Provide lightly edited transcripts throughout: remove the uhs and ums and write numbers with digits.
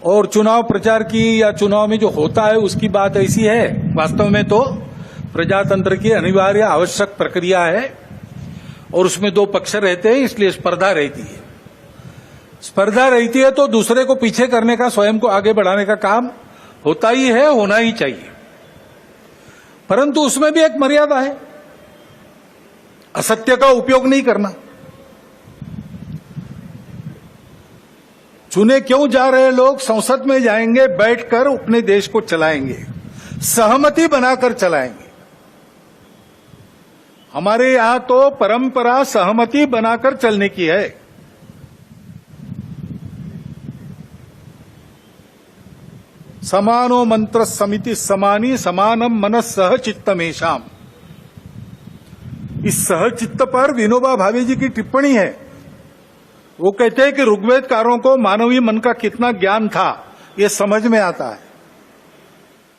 और चुनाव प्रचार की या चुनाव में जो होता है उसकी बात ऐसी है, वास्तव में तो प्रजातंत्र की अनिवार्य आवश्यक प्रक्रिया है और उसमें दो पक्ष रहते हैं, इसलिए स्पर्धा रहती है। स्पर्धा रहती है तो दूसरे को पीछे करने का, स्वयं को आगे बढ़ाने का काम होता ही है, होना ही चाहिए, परंतु उसमें भी एक मर्यादा है, असत्य का उपयोग नहीं करना। चुने क्यों जा रहे लोग संसद में जाएंगे, बैठकर अपने देश को चलाएंगे, सहमति बनाकर चलाएंगे। हमारे यहां तो परंपरा सहमति बनाकर चलने की है। समानो मंत्र समिति समानी समानम मनस सह चित्तमेशाम। इस सहचित्त पर विनोबा भावे जी की टिप्पणी है। वो कहते हैं कि ऋग्वेदकारों को मानवीय मन का कितना ज्ञान था ये समझ में आता है।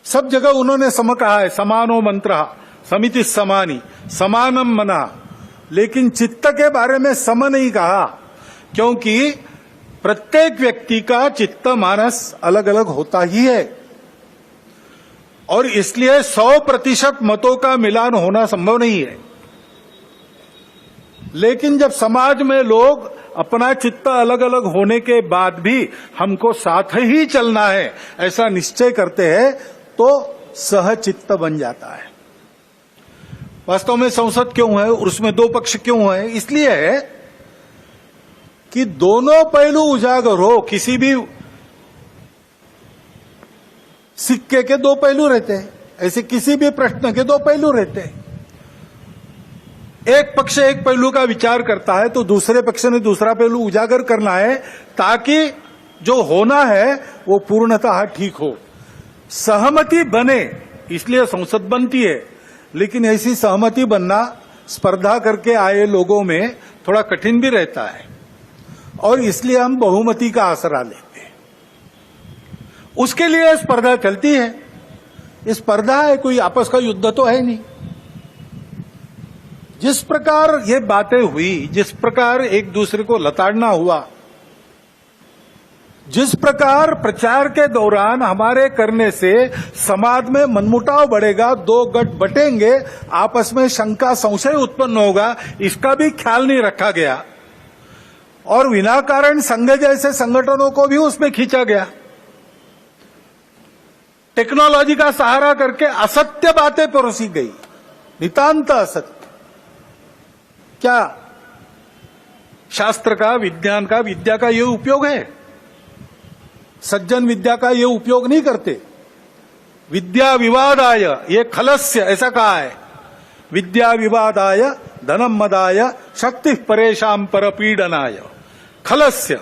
सब जगह उन्होंने सम कहा है, समानो मंत्र समिति समानी समानम मना, लेकिन चित्त के बारे में सम नहीं कहा, क्योंकि प्रत्येक व्यक्ति का चित्त मानस अलग अलग होता ही है और इसलिए 100% मतों का मिलान होना संभव नहीं है। लेकिन जब समाज में लोग अपना चित्त अलग अलग होने के बाद भी हमको साथ ही चलना है ऐसा निश्चय करते हैं तो सहचित्त बन जाता है। वास्तव में संसद क्यों है और उसमें दो पक्ष क्यों है? इसलिए है कि दोनों पहलू उजागर हो। किसी भी सिक्के के दो पहलू रहते हैं, ऐसे किसी भी प्रश्न के दो पहलू रहते हैं। एक पक्ष एक पहलू का विचार करता है तो दूसरे पक्ष ने दूसरा पहलू उजागर करना है ताकि जो होना है वो पूर्णतः ठीक हो, सहमति बने, इसलिए संसद बनती है। लेकिन ऐसी सहमति बनना स्पर्धा करके आए लोगों में थोड़ा कठिन भी रहता है और इसलिए हम बहुमति का आसरा लेते हैं। उसके लिए स्पर्धा चलती है। स्पर्धा है, कोई आपस का युद्ध तो है नहीं। जिस प्रकार ये बातें हुई, जिस प्रकार एक दूसरे को लताड़ना हुआ, जिस प्रकार प्रचार के दौरान हमारे करने से समाज में मनमुटाव बढ़ेगा, दो गठ बटेंगे, आपस में शंका संशय उत्पन्न होगा, इसका भी ख्याल नहीं रखा गया और विनाकारण संघ जैसे संगठनों को भी उसमें खींचा गया। टेक्नोलॉजी का सहारा करके असत्य बातें परोसी गई, नितांत असत्य। क्या शास्त्र का, विज्ञान का, विद्या का ये उपयोग है? सज्जन विद्या का ये उपयोग नहीं करते। विद्या विवादाय ये खलस्य, ऐसा कहा है, विद्या विवादाय धनम मदाय शक्ति परेशान परपीडनाय खलस्य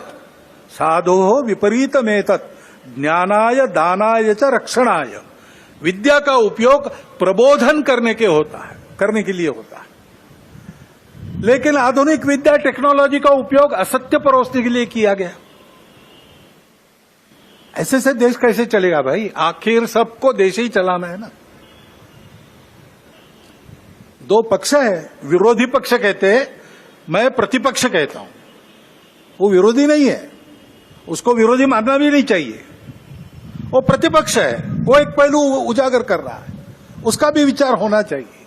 साधो विपरीतमेतत् ज्ञानाय दानाय च रक्षणाय। विद्या का उपयोग प्रबोधन करने के लिए होता है, लेकिन आधुनिक विद्या टेक्नोलॉजी का उपयोग असत्य परोसने के लिए किया गया। ऐसे से देश कैसे चलेगा भाई? आखिर सबको देश ही चलाना है ना। दो पक्ष है, विरोधी पक्ष कहते हैं, मैं प्रतिपक्ष कहता हूं। वो विरोधी नहीं है, उसको विरोधी मानना भी नहीं चाहिए। वो प्रतिपक्ष है, वो एक पहलू उजागर कर रहा है, उसका भी विचार होना चाहिए।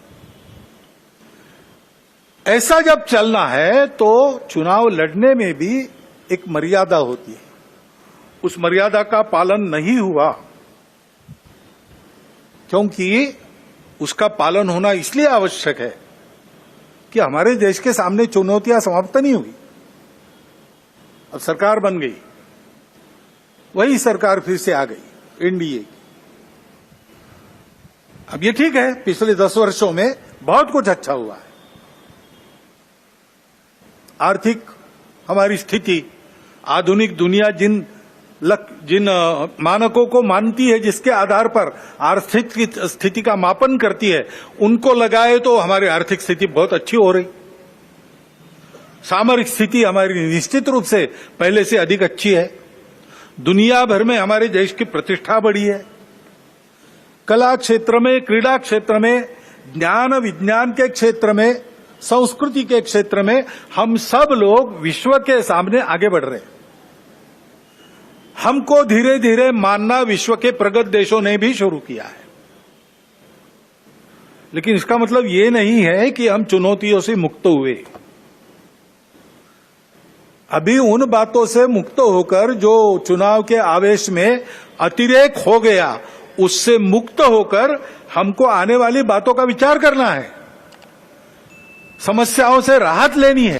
ऐसा जब चलना है तो चुनाव लड़ने में भी एक मर्यादा होती है। उस मर्यादा का पालन नहीं हुआ, क्योंकि उसका पालन होना इसलिए आवश्यक है कि हमारे देश के सामने चुनौतियां समाप्त नहीं हुई। अब सरकार बन गई, वही सरकार फिर से आ गई एनडीए की। अब ये ठीक है, पिछले 10 वर्षों में बहुत कुछ अच्छा हुआ है। आर्थिक हमारी स्थिति, आधुनिक दुनिया जिन मानकों को मानती है, जिसके आधार पर आर्थिक स्थिति का मापन करती है, उनको लगाए तो हमारी आर्थिक स्थिति बहुत अच्छी हो रही। सामरिक स्थिति हमारी निश्चित रूप से पहले से अधिक अच्छी है। दुनिया भर में हमारे देश की प्रतिष्ठा बढ़ी है। कला क्षेत्र में, क्रीड़ा क्षेत्र में, ज्ञान विज्ञान के क्षेत्र में, संस्कृति के क्षेत्र में हम सब लोग विश्व के सामने आगे बढ़ रहे हैं। हमको धीरे धीरे मानना विश्व के प्रगत देशों ने भी शुरू किया है। लेकिन इसका मतलब ये नहीं है कि हम चुनौतियों से मुक्त हुए। अभी उन बातों से मुक्त होकर जो चुनाव के आवेश में अतिरेक हो गया, उससे मुक्त होकर हमको आने वाली बातों का विचार करना है, समस्याओं से राहत लेनी है।